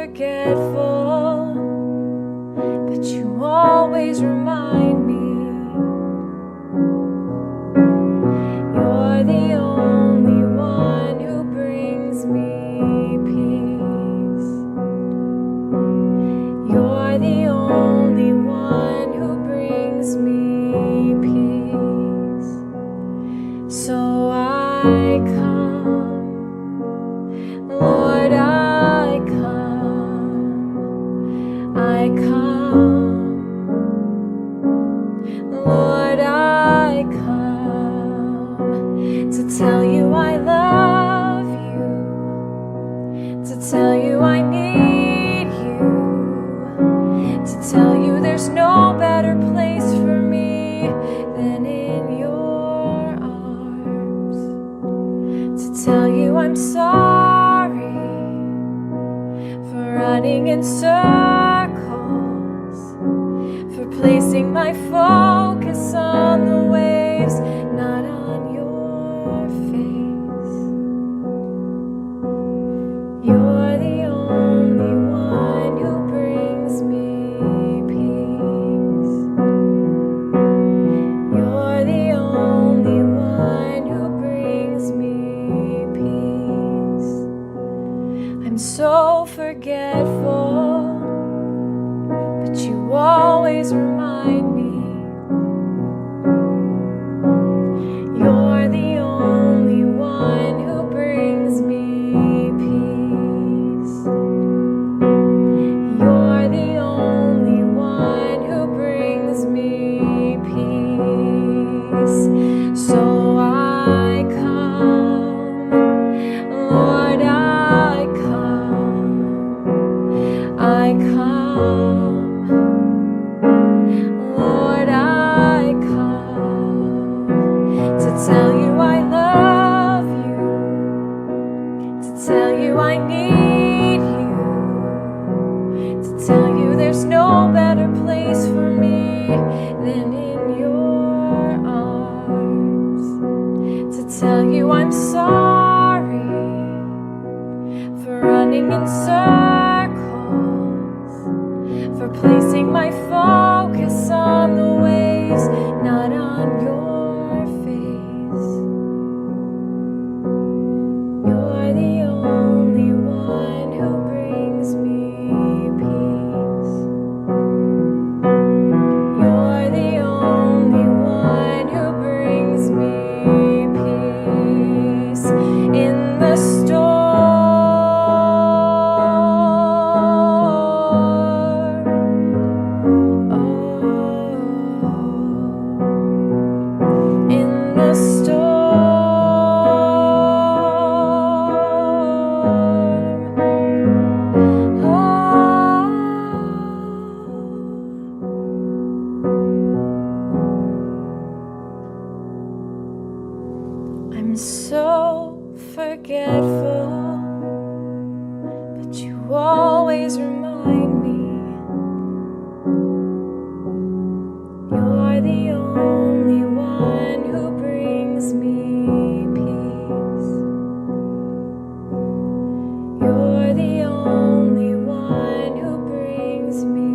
forgetful, but you always remind me. You're the only one who brings me peace. You're the only one who brings me peace. So I come, Lord, I come, I come, Lord, I come to tell you I love you, to tell you I need you, to tell you there's no better place for me than in your arms, to tell you I'm sorry for running in circles, for placing my focus on the waves, not on your face. You're the only one who brings me peace. You're the only one who brings me peace. I'm so forgetful, but you always remind me. You're the only one who brings me peace. You're the only one who brings me peace. So I come, Lord, I come, I come, Lord, I come to tell you I love you, to tell you I need you, to tell you there's no better place for me than in your arms, to tell you I'm sorry for running in circles, for placing my focus on the waves, not on your face. You're the only one who brings me peace. You're the only one who brings me peace in the storm. In the storm. I'm so forgetful, but you always remind me. You're the only one who brings me peace. You're the only one who brings me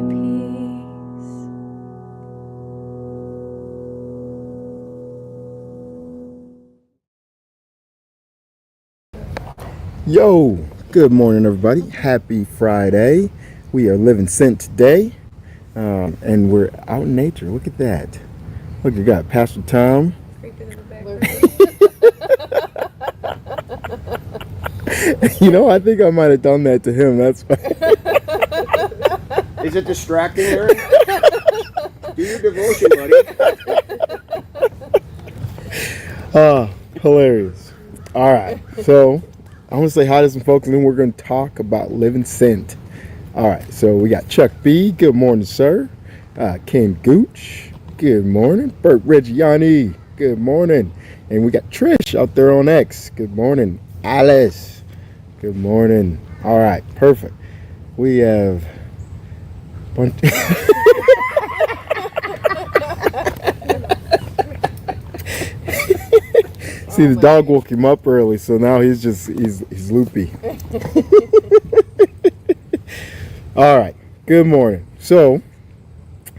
peace. Yo, good morning, everybody. Happy Friday. We are living Sent today, and we're out in nature. Look at that. Look, you got Pastor Tom. You know, I think I might have done that to him. That's why. Is it distracting, Aaron? Do your devotion, buddy. Hilarious. All right, so I want to say hi to some folks, and then we're going to talk about living Sent. All right, so we got Chuck B. Good morning, sir. Ken Gooch. Good morning. Bert Reggiani. Good morning. And we got Trish out there on X. Good morning. Alice. Good morning. All right, perfect. We have bunch. See, the dog woke him up early, so now he's loopy. All right. Good morning. So,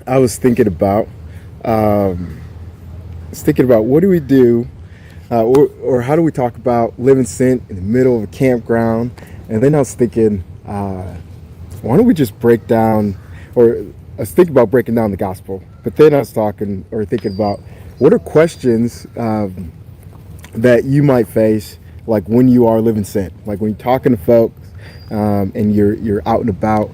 I was thinking about, what do we do, or how do we talk about living sent in the middle of a campground? And then I was thinking, why don't we just break down, or I was thinking about breaking down the gospel. But then I was thinking about what are questions that you might face, like when you are living sent, like when you're talking to folks and you're out and about.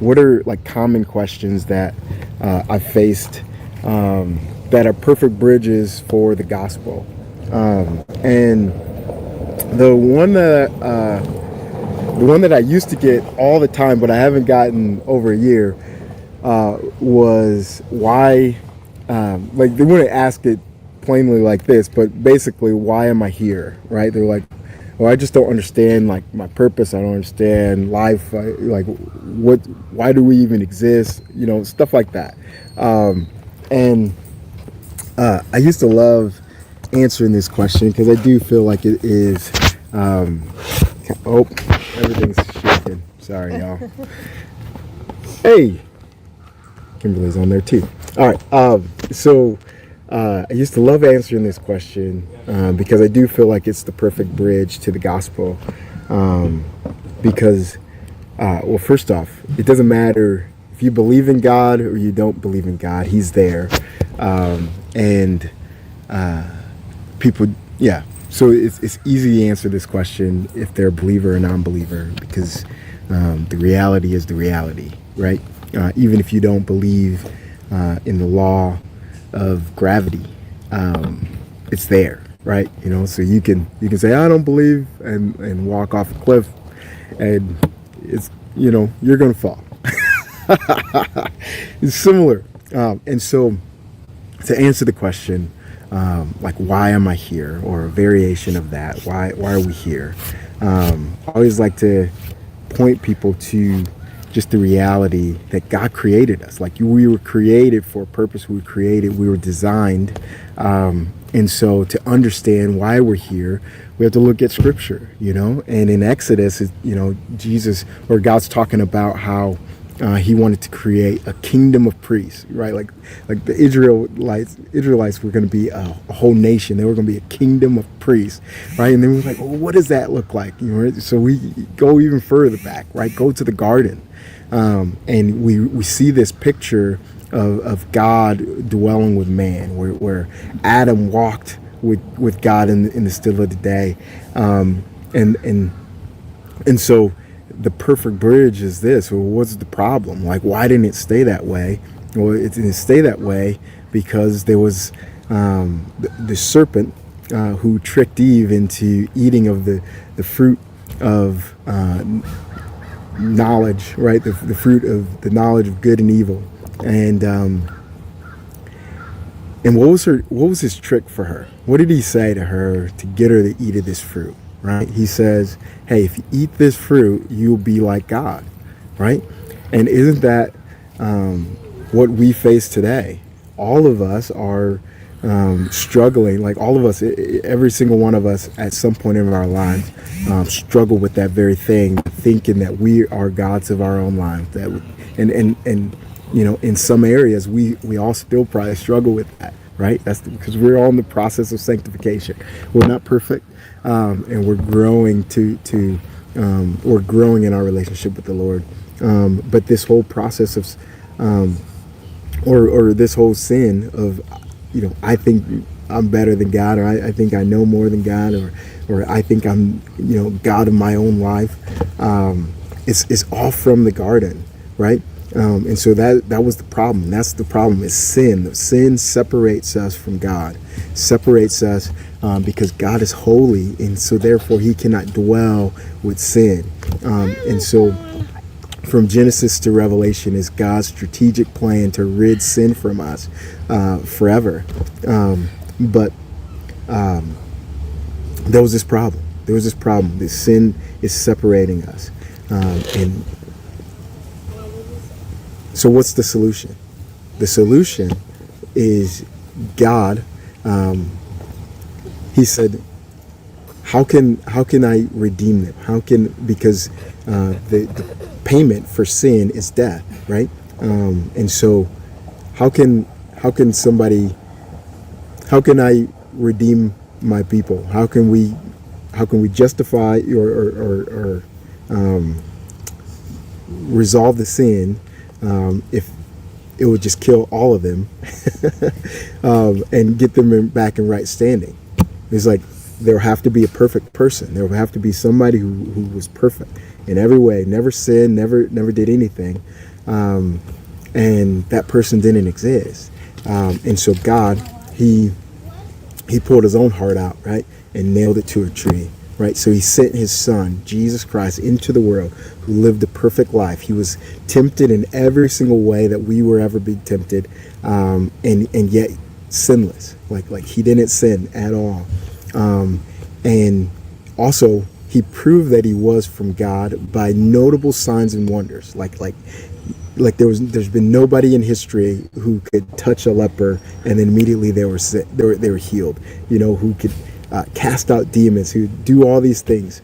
What are like common questions that I've faced that are perfect bridges for the gospel? And the one that I used to get all the time, but I haven't gotten over a year, was why. Like they wouldn't ask it plainly like this, but basically, why am I here? Right? They're like, well, I just don't understand like my purpose. I don't understand life. Why do we even exist? Stuff like that. And I used to love answering this question because I do feel like it is. Oh, everything's shaking. Sorry, y'all. Hey, Kimberly's on there too. All right. So I used to love answering this question because I do feel like it's the perfect bridge to the gospel. Because, well, first off, it doesn't matter if you believe in God or you don't believe in God. He's there. And people, yeah. So it's easy to answer this question if they're a believer or non-believer, because the reality is the reality, right? Even if you don't believe in the law of gravity, it's there, right? So you can say I don't believe and walk off a cliff, and it's you're gonna fall. It's similar, and so to answer the question, like why am I here, or a variation of that, why are we here? I always like to point people to just the reality that God created us. Like we were created for a purpose. We were designed. And so to understand why we're here, we have to look at scripture, and in Exodus, Jesus, or God's talking about how he wanted to create a kingdom of priests, right? Like the Israelites were going to be a whole nation. They were going to be a kingdom of priests, right? And then we're like, well, what does that look like? So we go even further back, right? Go to the garden. And we see this picture of God dwelling with man, where Adam walked with God in the still of the day, and so the perfect bridge is this. Well, what's the problem? Like, why didn't it stay that way? Well, it didn't stay that way because there was the serpent who tricked Eve into eating of the fruit of knowledge, right? The fruit of the knowledge of good and evil. And what was his trick for her? What did he say to her to get her to eat of this fruit? Right? He says, hey, if you eat this fruit, you'll be like God, right? And isn't that what we face today? All of us are struggling, like all of us, every single one of us at some point in our lives struggle with that very thing, thinking that we are gods of our own lives. And in some areas, we all still probably struggle with that, right? That's because we're all in the process of sanctification. We're not perfect. And we're growing we're growing in our relationship with the Lord. But this whole process of, or this whole sin of, I think I'm better than God, or I think I know more than God, or I think I'm, God of my own life. It's all from the garden, right? And so that was the problem. That's the problem, is sin. Sin separates us from God, separates us because God is holy, and so therefore he cannot dwell with sin. And so from Genesis to Revelation is God's strategic plan to rid sin from us forever. But there was this problem. This sin is separating us. And so what's the solution? The solution is God. He said, how can I redeem them? Because the payment for sin is death, right? And so how can I redeem my people? How can we justify or resolve the sin if it would just kill all of them and get them back in right standing? It's like there will have to be a perfect person. There will have to be somebody who was perfect in every way, never sinned, never did anything, and that person didn't exist. And so God, he pulled his own heart out, right, and nailed it to a tree, right? So he sent his son, Jesus Christ, into the world, who lived a perfect life. He was tempted in every single way that we were ever being tempted, and yet sinless. Like he didn't sin at all. And also he proved that he was from God by notable signs and wonders. Like there's been nobody in history who could touch a leper and then immediately they were healed. You know, who could cast out demons, who do all these things.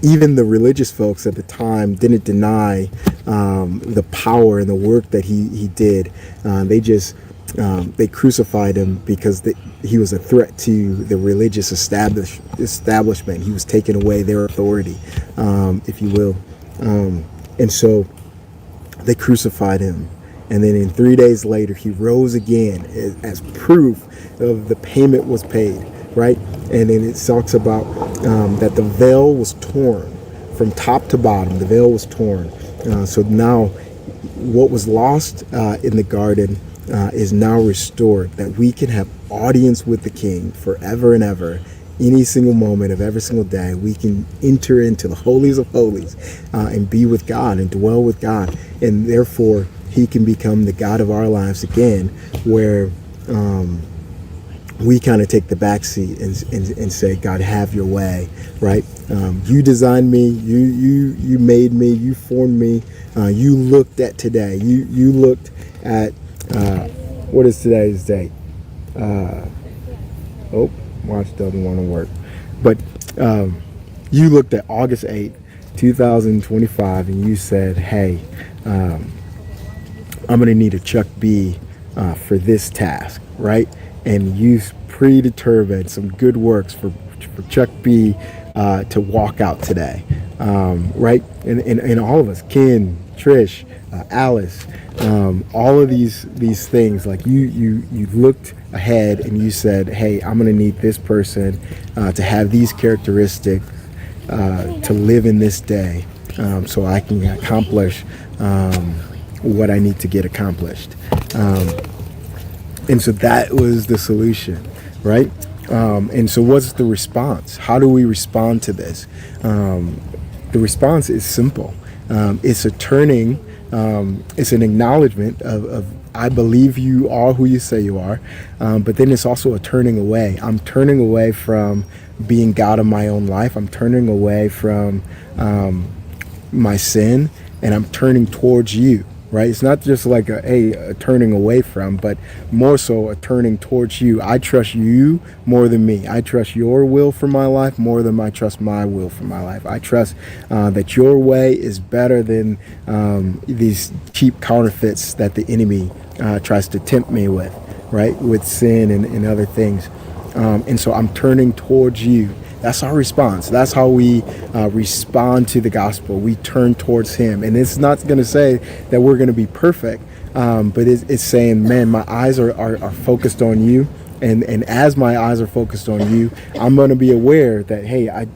Even the religious folks at the time didn't deny the power and the work that he did. They crucified him because he was a threat to the religious establishment. He was taking away their authority, if you will. And so they crucified him. And then 3 days later, he rose again as proof of the payment was paid, right? And then it talks about that the veil was torn from top to bottom. The veil was torn. So now what was lost in the garden is now restored, that we can have audience with the King forever and ever. Any single moment of every single day, we can enter into the holies of holies and be with God and dwell with God. And therefore, he can become the God of our lives again, where we kind of take the back seat and say, God, have your way, right? You designed me, you made me, you formed me. You looked at today. You looked at, what is today's date? Watch doesn't want to work. But you looked at August 8th, 2025, and you said, hey, I'm going to need a Chuck B for this task, right? And you predetermined some good works for Chuck B to walk out today, right? And all of us, Ken, Trish, Alice, all of these things, like you looked ahead and you said, hey, I'm going to need this person to have these characteristics to live in this day, so I can accomplish what I need to get accomplished. And so that was the solution, right? And so what's the response? How do we respond to this? The response is simple. It's a turning, it's an acknowledgement of I believe you are who you say you are, but then it's also a turning away. I'm turning away from being God of my own life. I'm turning away from my sin, and I'm turning towards you, right? It's not just like a turning away from, but more so a turning towards you. I trust you more than me. I trust your will for my life more than I trust my will for my life. I trust that your way is better than these cheap counterfeits that the enemy tries to tempt me with, right? With sin and other things. And so I'm turning towards you. That's our response. That's how we respond to the gospel. We turn towards him. And it's not going to say that we're going to be perfect, but it's saying, man, my eyes are focused on you. And as my eyes are focused on you, I'm going to be aware that, hey, I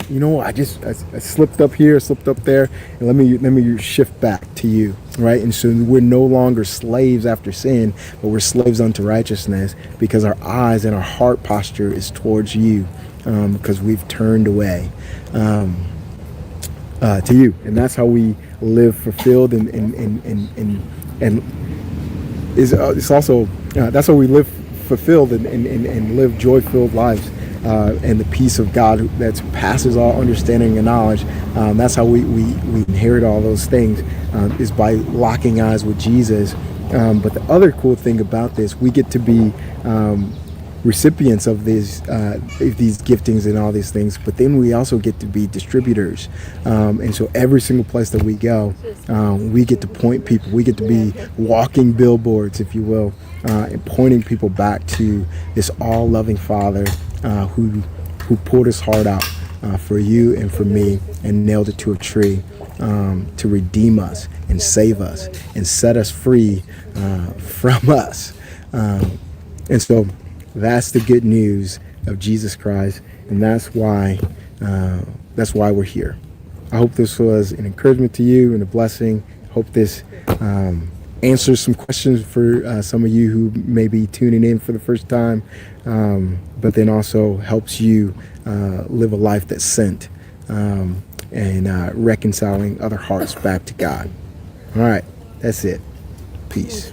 slipped up here, slipped up there, and let me shift back to you, right? And so we're no longer slaves after sin, but we're slaves unto righteousness, because our eyes and our heart posture is towards you, because we've turned away to you. And that's how we live fulfilled, and it's also that's how we live fulfilled and live joy-filled lives, and the peace of God that passes all understanding and knowledge. That's how we inherit all those things, is by locking eyes with Jesus. But the other cool thing about this, we get to be recipients of these giftings and all these things, but then we also get to be distributors. And so every single place that we go, we get to point people. We get to be walking billboards, if you will, and pointing people back to this all-loving Father who poured his heart out for you and for me and nailed it to a tree to redeem us and save us and set us free from us. And so that's the good news of Jesus Christ, and that's why we're here. I hope this was an encouragement to you and a blessing. Hope this answers some questions for some of you who may be tuning in for the first time, but then also helps you live a life that's sent and reconciling other hearts back to God. All right, that's it. Peace.